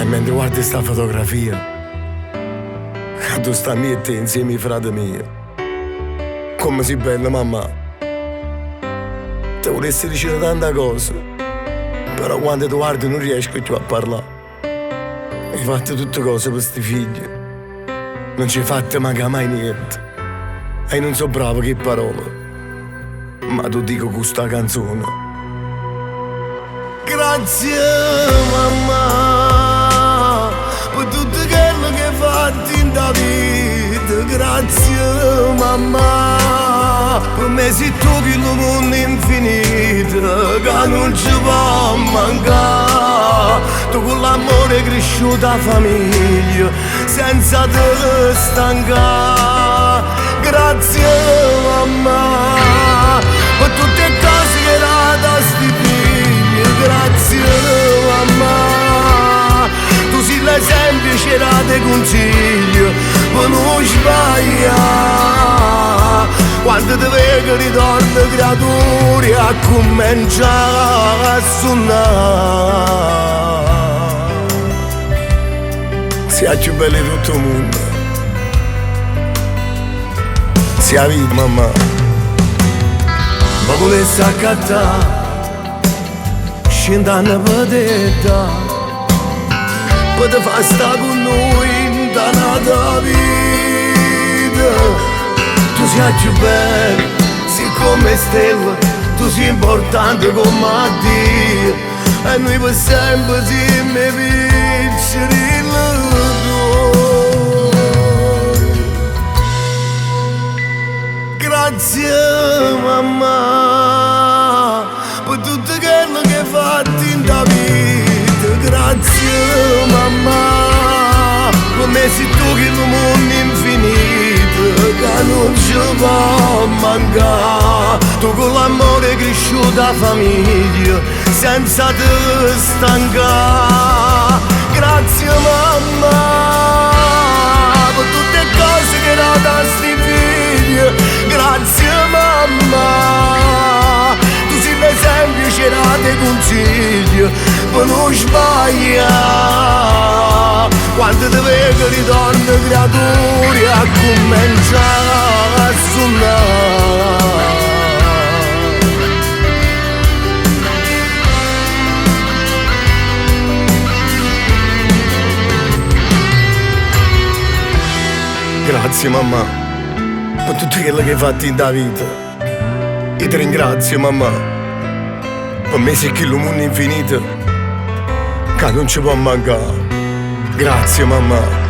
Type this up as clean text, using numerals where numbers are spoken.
mentre guardi sta fotografia, che tu stai a te insieme ai frati miei, come sei bella mamma. Ti volessi dire tante cose, però quando tu guardi non riesco più a parlare. Hai fatto tutte cose per sti figli, non ci hai fatte manca mai niente. E non so bravo che parole, ma tu dico con sta canzone. Grazie mamma per tutto quello che hai fatto in da vita. Grazie mamma, per me sei tu che il mondo infinito, che non ci può mancare. Tu con l'amore cresciuta famiglia, senza te stancare. Grazie mamma per tutte le cose che hai dato a sti figli. Grazie mamma, tu sei l'esempio, c'era te consiglio per non sbagliare. Quando ti vedo ritorno creature a cominciare a suonare. Sei più bella di tutto il mondo, sei la vita mamma. Ma volessi accattare, scendere per te, per te far stare con noi in tanta vita. Tu sei più bella, sei come stella, tu sei importante come a Dio, e noi per sempre siamo piccoli tuoi. Grazie mamma per tutto quello che hai fatto in da vita. Grazie mamma, per me sei tu che il mondo infinito, che non ci può mancare. Tu con l'amore cresciuta famiglia, senza te stancare. Grazie mamma per tutte le cose che hai dato a sti figli. Grazie mamma, tu sei l'esempio, c'era te consiglio per non sbagliare. Quando ti vedo ritorno creature a cominciare a suonare. Grazie mamma per tutto quello che hai fatto in da vita. Io ti ringrazio mamma, per me sei che il mondo infinito, che non ci può mancare. Grazie mamma.